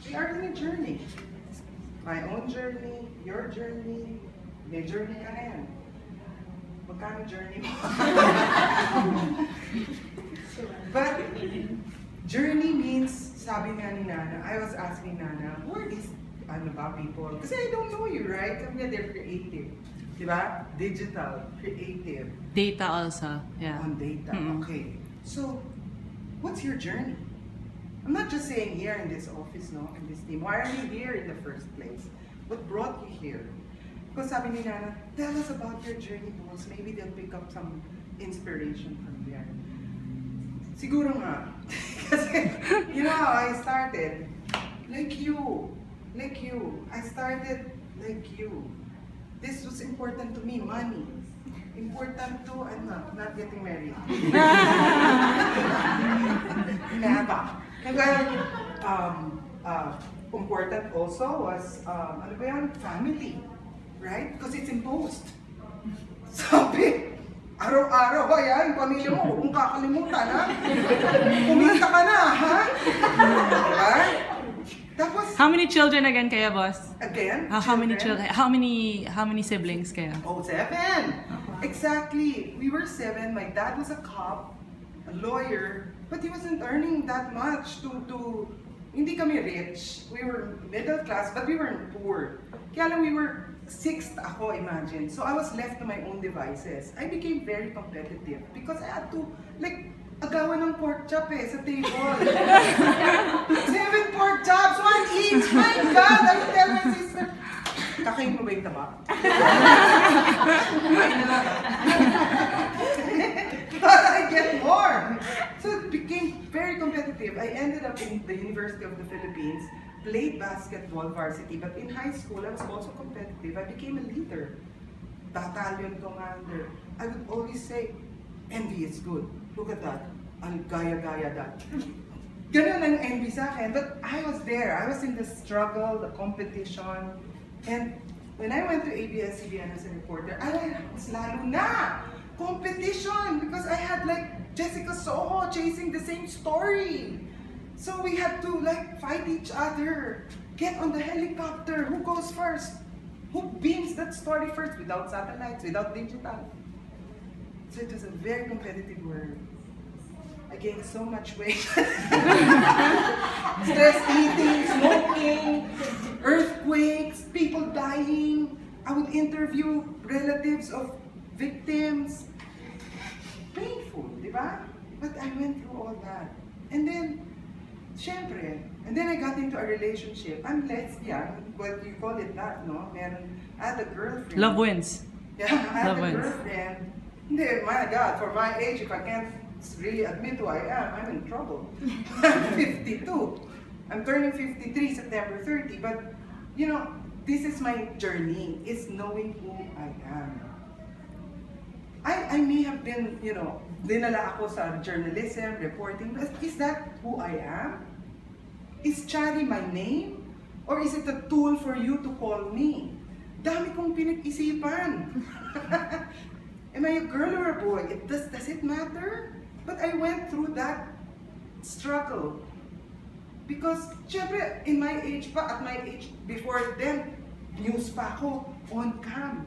We are in a journey. My own journey, your journey, may journey ka rin. Magkano journey mo? But journey means, sabi nga ni Nana, I was asking Nana, who are these people? Kasi I don't know you, right? Sabi nga, they're creative. Diba? Digital, creative. Data also, yeah. On data, Mm-hmm. okay. So, what's your journey? I'm not just saying here in this office, no, in this team. Why are you here in the first place? What brought you here? Because sabi ni Nana, tell us about your journey, boss. Maybe they'll pick up some inspiration from there. Siguro nga. Kasi, you know how I started? Like you. I started like you. This was important to me, money. Important to, not getting married. Never. Well, important also was, ano ba yan? Family. Right? Because it's imposed. Sabi, araw-araw, yung pamilya mo, huwag mong kakalimutan, ha? Kumita ka na, ha? Diba? Tapos, how many children again kaya, boss? Again? How many children? How many siblings kaya? Oh, 7! Exactly. We were 7. My dad was a cop, a lawyer, but he wasn't earning that much to hindi kami rich. We were middle class, but we weren't poor. Kaya lang we were 6th ako, imagine. So I was left to my own devices. I became very competitive because I had to, like, agawan ng pork chop sa table. 7 pork chops, 1 each! My God! I would tell my sister, kakain mo ba yung taba? Kain na lang. But I get more! So it became very competitive. I ended up in the University of the Philippines, played basketball varsity, but in high school I was also competitive. I became a leader, battalion commander. I would always say, envy is good. Look at that. Ang gaya-gaya that. Ganun ang envy sa akin. But I was there. I was in the struggle, the competition. And when I went to ABS-CBN as a reporter, I was lalo na competition because I had like Jessica Soho chasing the same story. So we had to like fight each other. Get on the helicopter. Who goes first? Who beams that story first without satellites, without digital? So it was a very competitive world. I gained so much weight. Stress eating, smoking, earthquakes, people dying. I would interview relatives of victims. Painful, di ba? But I went through all that. And then, syempre, and then I got into a relationship. I'm lesbian, but you call it that, no? Meron, I had a girlfriend. Love wins. Yeah, I had Love a wins. girlfriend. Hindi, my God, for my age, if I can't really admit who I am, I'm in trouble. I'm 52. I'm turning 53 September 30, but you know, this is my journey, is knowing who I am. I may have been, you know, dinala ako sa journalism, reporting, but is that who I am? Is Charie my name? Or is it a tool for you to call me? Dami kong pinag-isipan. Am I a girl or a boy? Does it matter? But I went through that struggle. Because, syempre, in my age pa, at my age before then, news pa ako on cam.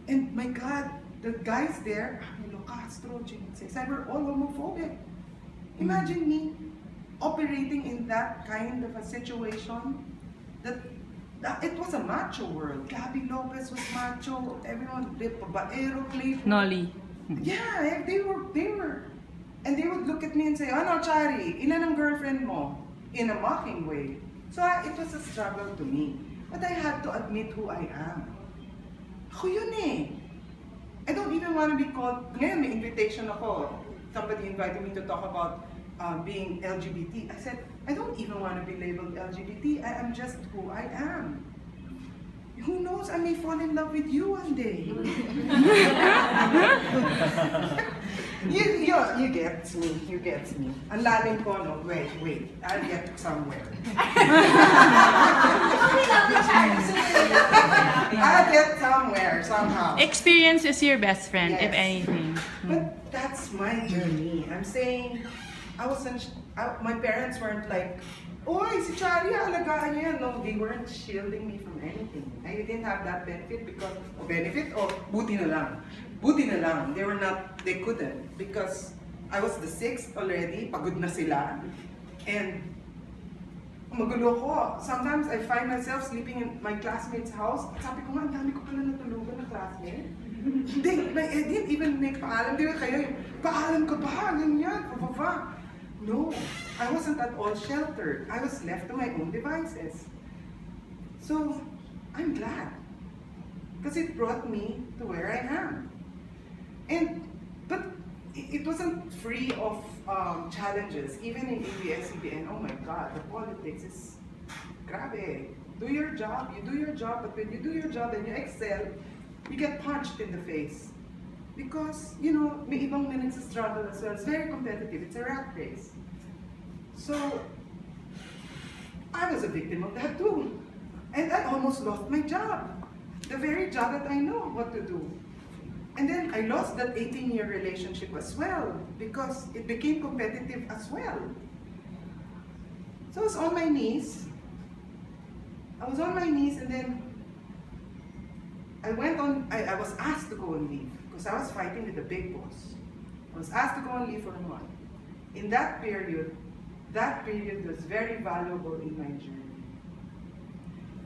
And my God, the guys there, Castro, they were all homophobic. Imagine me operating in that kind of a situation. That it was a macho world. Gabby Lopez was macho. Everyone, babaero, playful. Nolly. Yeah, they were. And they would look at me and say, ano, Charie, ilan ang girlfriend mo? In a mocking way. So it was a struggle to me. But I had to admit who I am. Ako yun eh. I don't even want to be called, ngayon may invitation ako. Somebody invited me to talk about being LGBT. I said, I don't even want to be labeled LGBT. I am just who I am. Who knows, I may fall in love with you one day. You get me. Ang lalim ko, no? Wait, I'll get somewhere. I'll get somewhere, somehow. Experience is your best friend, if Yes. anything. But that's my journey. I'm saying, I wasn't my parents weren't like, "Oy, si Charie, alagaan niya yan." No, they weren't shielding me from anything. I didn't have that benefit because, buti na lang. Buti na lang. They couldn't. Because I was the 6th already, pagod na sila. And magulo ko. Sometimes I find myself sleeping in my classmate's house. Sabi ko nga, ang dami ko pala natulugan na classmate. I didn't even make paalam. Di ba kayo yung, paalam ka ba? Ganyan, pa. No, I wasn't at all sheltered. I was left to my own devices. So, I'm glad. Because it brought me to where I am. But it wasn't free of challenges. Even in ABS-CBN, oh my God, the politics is grabe. Do your job, you do your job, but when you do your job and you excel, you get punched in the face. Because, may ibang minutes of struggle as well. It's very competitive. It's a rat race. So, I was a victim of that too. And I almost lost my job. The very job that I know what to do. And then I lost that 18-year relationship as well because it became competitive as well. So I was on my knees. And then I was asked to go on leave because I was fighting with the big boss. I was asked to go on leave for a month. In that period was very valuable in my journey.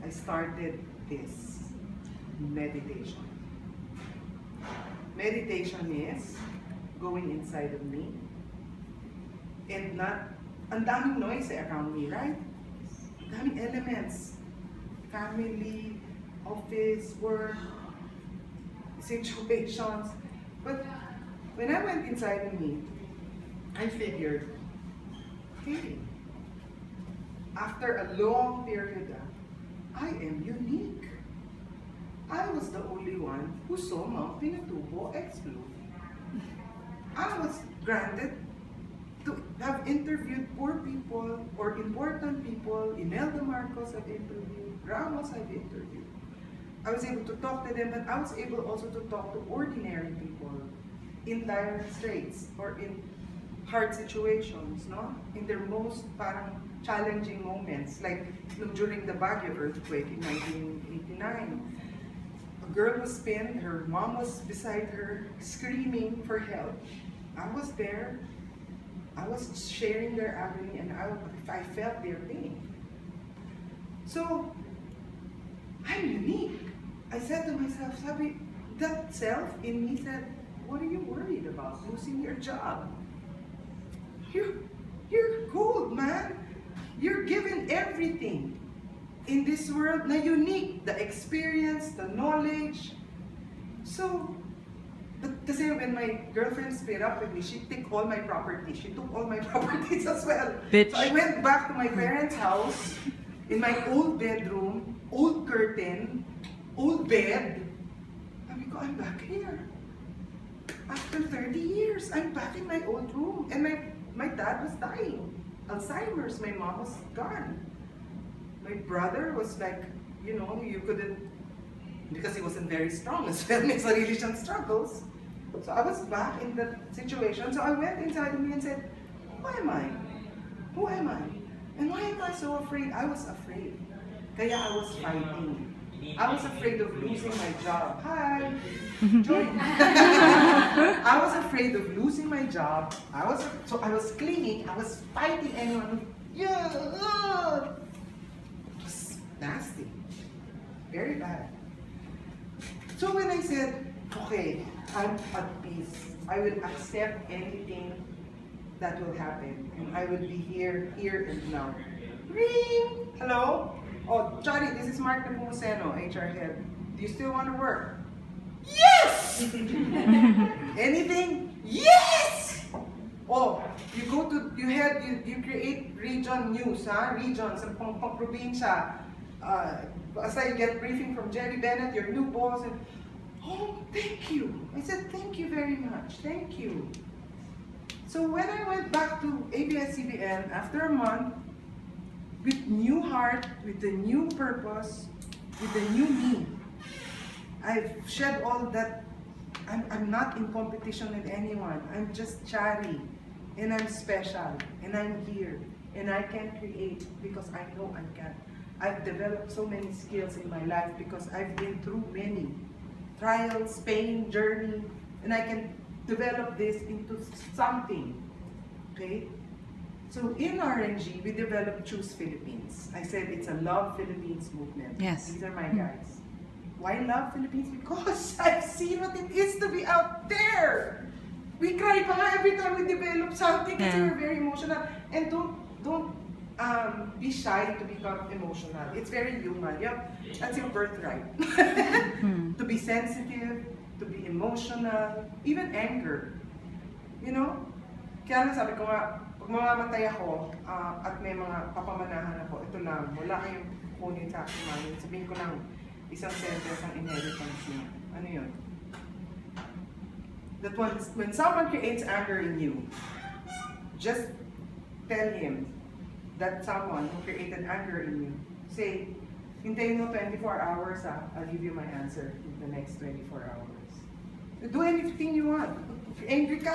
I started this meditation. Meditation is going inside of me and ang daming noise around me, right? Ang daming elements. Family, office, work, situations. But when I went inside of me, I figured, hey, after a long period, I am unique. I was the only one who saw Mount Pinatubo explode. I was granted to have interviewed poor people or important people. Imelda Marcos I've interviewed, Ramos I've interviewed. I was able to talk to them, but I was able also to talk to ordinary people in dire straits or in hard situations, no? In their most challenging moments, like during the Baguio earthquake in 1989. A girl was pinned, her mom was beside her, screaming for help. I was there, I was sharing their agony, and I felt their pain. So, I'm unique. I said to myself, Sabi, that self in me said, what are you worried about? Losing your job? You're gold, man. You're given everything in this world na unique, the experience, the knowledge. So, but kasi when my girlfriend split up with me, she took all my properties. She took all my properties as well. Bitch. So I went back to my parents' house, in my old bedroom, old curtain, old bed. Sabi ko, I'm back here. After 30 years, I'm back in my old room. And my dad was dying. Alzheimer's, my mom was gone. My brother was like, you couldn't, because he wasn't very strong as well, may sarili siyang struggles. So I was back in that situation. So I went inside of me and said, who am I? Who am I? And why am I so afraid? I was afraid. Kaya I was fighting. I was afraid of losing my job. Hi! Join. I was afraid of losing my job. So I was clinging. I was fighting anyone. Nasty. Very bad. So when I said, okay, I'm at peace, I will accept anything that will happen, and I will be here and now. Ring! Hello? Oh, Charie, this is Mark Nepomuceno, HR head. Do you still want to work? Yes! Anything? Yes! Oh, you create region news, regions, sa probinsya. Basta you get briefing from Jerry Bennett, your new boss, and oh, thank you. I said, thank you very much, thank you. So when I went back to ABS-CBN after a month, with new heart, with the new purpose, with the new me, I've shed all that. I'm not in competition with anyone. I'm just Charie. and I'm special, and I'm here, and I can create because I know I can. I've developed so many skills in my life because I've been through many trials, pain, journey, and I can develop this into something. Okay? So in RNG, we developed Choose Philippines. I said it's a Love Philippines movement. Yes. These are my guys. Why Love Philippines? Because I've seen what it is to be out there. We cry pa nga every time we develop something kasi Yeah. we're very emotional. And don't be shy to become emotional. It's very human. That's your birthright. To be sensitive, to be emotional, even anger. You know? Kaya lang sabi ko nga, pag mamamatay ako at may mga papamanahan ako, ito lang, wala kayong kunin sa akin mami. Sabihin ko lang, isang sentence ang inheritance niya. Ano yun? That when someone creates anger in you, just tell him that someone who created anger in you, say, hintayin mo 24 hours I'll give you my answer in the next 24 hours. Do anything you want. If you're angry ka,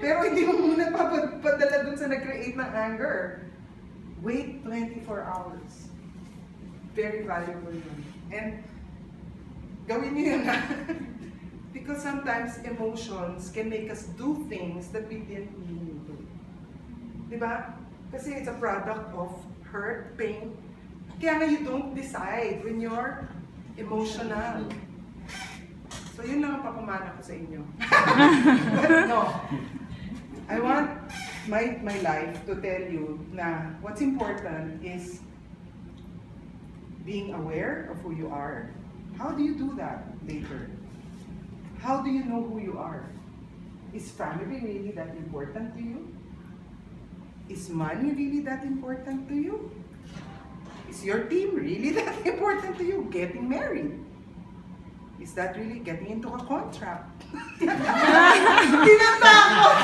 pero hindi mo muna papadala dun sa nag-create ng anger. Wait 24 hours. Very valuable yun. And gawin niyo yun. Because sometimes emotions can make us do things that we didn't mean to. Diba? Kasi it's a product of hurt, pain. Kaya nga you don't decide when you're emotional. So yun lang ang papamana ko sa inyo. But no, I want my life to tell you na what's important is being aware of who you are. How do you do that later? How do you know who you are? Is family really that important to you? Is money really that important to you? Is your team really that important to you? Getting married? Is that really getting into a contract? Tinatakot!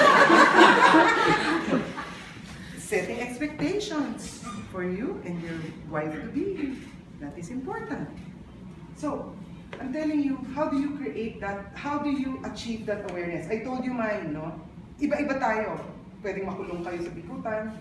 Setting expectations for you and your wife-to-be. That is important. So, I'm telling you, how do you create that? How do you achieve that awareness? I told you mine, no? Iba-iba tayo. Pwedeng makulong kayo sa bikutan,